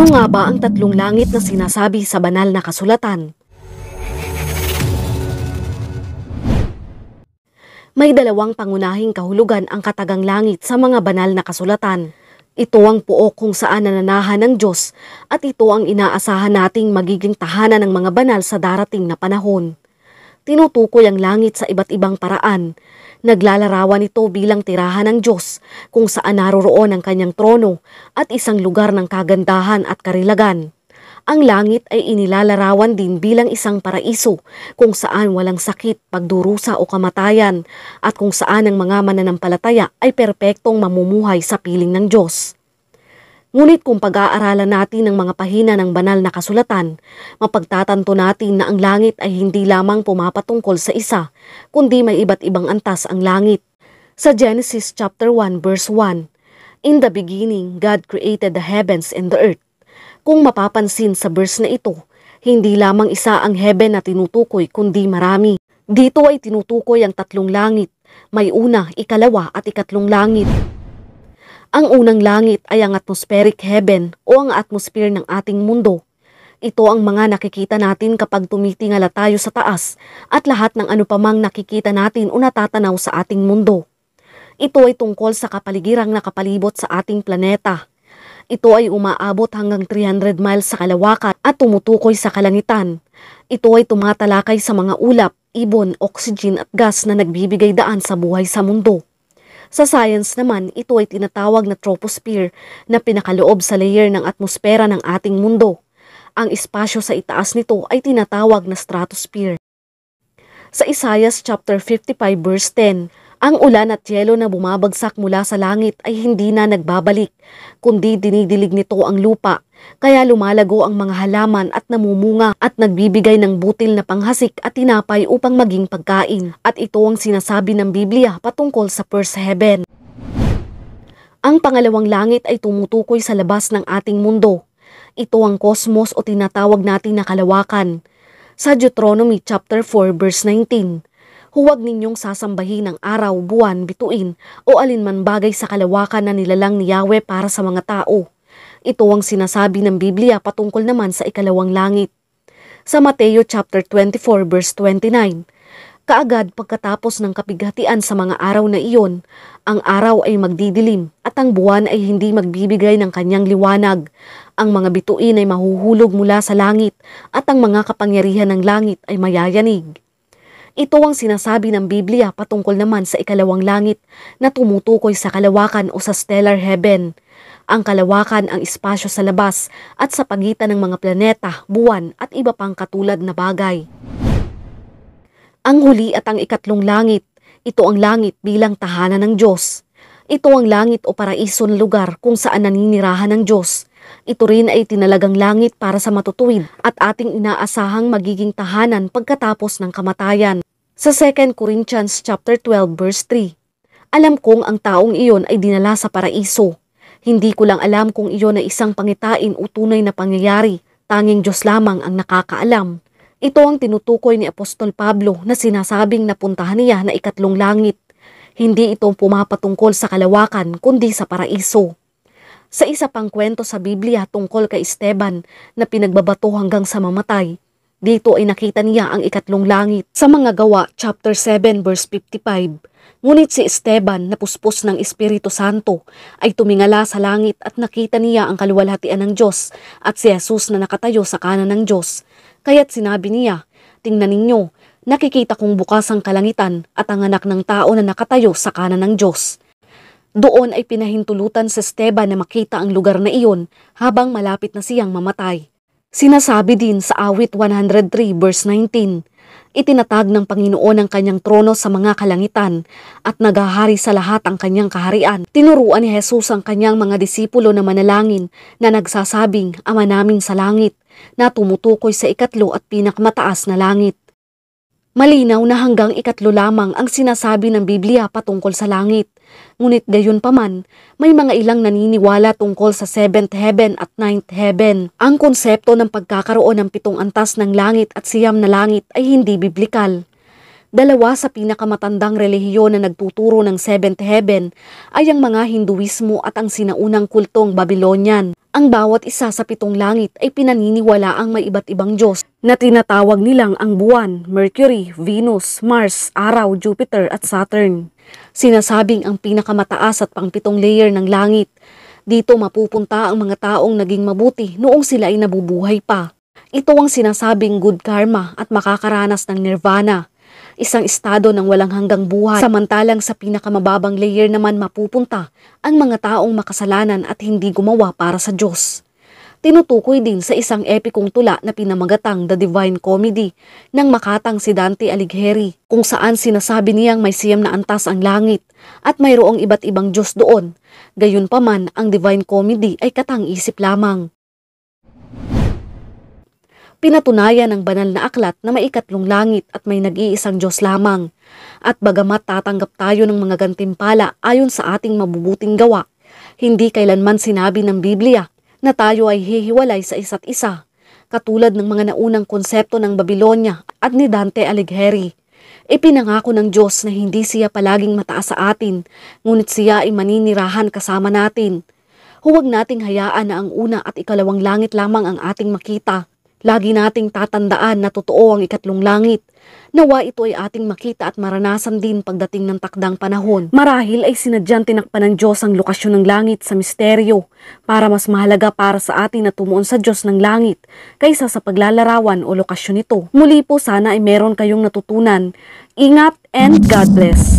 Ano nga ba ang tatlong langit na sinasabi sa banal na kasulatan? May dalawang pangunahing kahulugan ang katagang langit sa mga banal na kasulatan. Ito ang puok kung saan nananahan ng Diyos at ito ang inaasahan nating magiging tahanan ng mga banal sa darating na panahon. Tinutukoy ang langit sa iba't ibang paraan. Naglalarawan ito bilang tirahan ng Diyos kung saan naroroon ang kanyang trono at isang lugar ng kagandahan at karilagan. Ang langit ay inilalarawan din bilang isang paraiso kung saan walang sakit, pagdurusa o kamatayan at kung saan ang mga mananampalataya ay perpektong mamumuhay sa piling ng Diyos. Ngunit kung pag-aaralan natin ang mga pahina ng banal na kasulatan, mapagtatanto natin na ang langit ay hindi lamang pumapatungkol sa isa, kundi may iba't ibang antas ang langit. Sa Genesis chapter 1 verse 1, "In the beginning, God created the heavens and the earth." Kung mapapansin sa verse na ito, hindi lamang isa ang heaven na tinutukoy kundi marami. Dito ay tinutukoy ang tatlong langit, may una, ikalawa at ikatlong langit. Ang unang langit ay ang atmospheric heaven o ang atmosphere ng ating mundo. Ito ang mga nakikita natin kapag tumitingala tayo sa taas at lahat ng anupamang nakikita natin o natatanaw sa ating mundo. Ito ay tungkol sa kapaligirang nakapalibot sa ating planeta. Ito ay umaabot hanggang 300 miles sa kalawakan at tumutukoy sa kalangitan. Ito ay tumatalakay sa mga ulap, ibon, oxygen at gas na nagbibigay daan sa buhay sa mundo. Sa science naman, ito ay tinatawag na troposphere na pinakaloob sa layer ng atmosfera ng ating mundo. Ang espasyo sa itaas nito ay tinatawag na stratosphere. Sa Isaiah chapter 55 verse 10, ang ulan at yelo na bumabagsak mula sa langit ay hindi na nagbabalik, kundi dinidilig nito ang lupa, kaya lumalago ang mga halaman at namumunga at nagbibigay ng butil na panghasik at tinapay upang maging pagkain. At ito ang sinasabi ng Biblia patungkol sa first heaven. Ang pangalawang langit ay tumutukoy sa labas ng ating mundo. Ito ang cosmos o tinatawag natin na kalawakan. Sa Deuteronomy chapter 4 verse 19, "Huwag ninyong sasambahin ang araw, buwan, bituin o alinman bagay sa kalawakan na nilalang ni Yahweh para sa mga tao." Ito ang sinasabi ng Biblia patungkol naman sa ikalawang langit. Sa Mateo chapter 24 verse 29, "Kaagad pagkatapos ng kapighatian sa mga araw na iyon, ang araw ay magdidilim at ang buwan ay hindi magbibigay ng kanyang liwanag. Ang mga bituin ay mahuhulog mula sa langit at ang mga kapangyarihan ng langit ay mayayanig." Ito ang sinasabi ng Biblia patungkol naman sa ikalawang langit na tumutukoy sa kalawakan o sa stellar heaven. Ang kalawakan ang espasyo sa labas at sa pagitan ng mga planeta, buwan at iba pang katulad na bagay. Ang huli at ang ikatlong langit, ito ang langit bilang tahanan ng Diyos. Ito ang langit o paraiso na lugar kung saan naninirahan ng Diyos. Ito rin ay tinalagang langit para sa matutuwid at ating inaasahang magiging tahanan pagkatapos ng kamatayan. Sa 2 Corinthians chapter 12 verse 3, "Alam kong ang taong iyon ay dinala sa paraiso. Hindi ko lang alam kung iyon ay isang pangitain o tunay na pangyayari. Tanging Diyos lamang ang nakakaalam." Ito ang tinutukoy ni Apostol Pablo na sinasabing napuntahan niya na ikatlong langit. Hindi ito pumapatungkol sa kalawakan kundi sa paraiso. Sa isa pang kwento sa Biblia tungkol kay Esteban na pinagbabato hanggang sa mamatay, dito ay nakita niya ang ikatlong langit. Sa Mga Gawa, chapter 7, verse 55, "Ngunit si Esteban, na puspos ng Espiritu Santo, ay tumingala sa langit at nakita niya ang kaluwalhatian ng Diyos at si Jesus na nakatayo sa kanan ng Diyos. Kaya't sinabi niya, 'Tingnan ninyo, nakikita kong bukas ang kalangitan at ang anak ng tao na nakatayo sa kanan ng Diyos.'" Doon ay pinahintulutan sa Esteban na makita ang lugar na iyon habang malapit na siyang mamatay. Sinasabi din sa Awit 103 verse 19, "Itinatag ng Panginoon ang kanyang trono sa mga kalangitan at naghahari sa lahat ang kanyang kaharian." Tinuruan ni Jesus ang kanyang mga disipulo na manalangin na nagsasabing, "Ama namin sa langit," na tumutukoy sa ikatlo at pinakamataas na langit. Malinaw na hanggang ikatlo lamang ang sinasabi ng Biblia patungkol sa langit. Ngunit gayon paman, may mga ilang naniniwala tungkol sa 7th heaven at 9th heaven. Ang konsepto ng pagkakaroon ng 7 antas ng langit at 9 na langit ay hindi biblikal. Dalawa sa pinakamatandang relihiyon na nagtuturo ng 7th heaven ay ang mga Hinduismo at ang sinaunang kultong Babylonian. Ang Ang bawat isa sa 7 langit ay pinaniniwalaang may iba't ibang Diyos na tinatawag nilang ang buwan, Mercury, Venus, Mars, Araw, Jupiter at Saturn. Sinasabing ang pinakamataas at pang-7 layer ng langit. Dito mapupunta ang mga taong naging mabuti noong sila ay nabubuhay pa. Ito ang sinasabing good karma at makakaranas ng nirvana, isang estado ng walang hanggang buhay. Samantalang sa pinakamababang layer naman mapupunta ang mga taong makasalanan at hindi gumawa para sa Diyos. Tinutukoy din sa isang epikong tula na pinamagatang The Divine Comedy ng makatang si Dante Alighieri, kung saan sinasabi niyang may 9 na antas ang langit at mayroong iba't ibang Diyos doon. Gayunpaman, ang Divine Comedy ay katang-isip lamang. Pinatunayan ng banal na aklat na may 3 langit at may nag-iisang Diyos lamang. At bagamat tatanggap tayo ng mga gantimpala ayon sa ating mabubuting gawa, hindi kailanman sinabi ng Biblia na tayo ay hihiwalay sa isa't isa, katulad ng mga naunang konsepto ng Babylonia at ni Dante Alighieri. Ipinangako ng Diyos na hindi siya palaging mataas sa atin, ngunit siya ay maninirahan kasama natin. Huwag nating hayaan na ang una at ikalawang langit lamang ang ating makita. Lagi nating tatandaan na totoo ang 3 langit. Nawa ito ay ating makita at maranasan din pagdating ng takdang panahon. Marahil ay sinadyang tinakpan ng Diyos ang lokasyon ng langit sa misteryo para mas mahalaga para sa atin na tumuon sa Diyos ng langit kaysa sa paglalarawan o lokasyon nito. Muli po sana ay meron kayong natutunan. Ingat and God bless!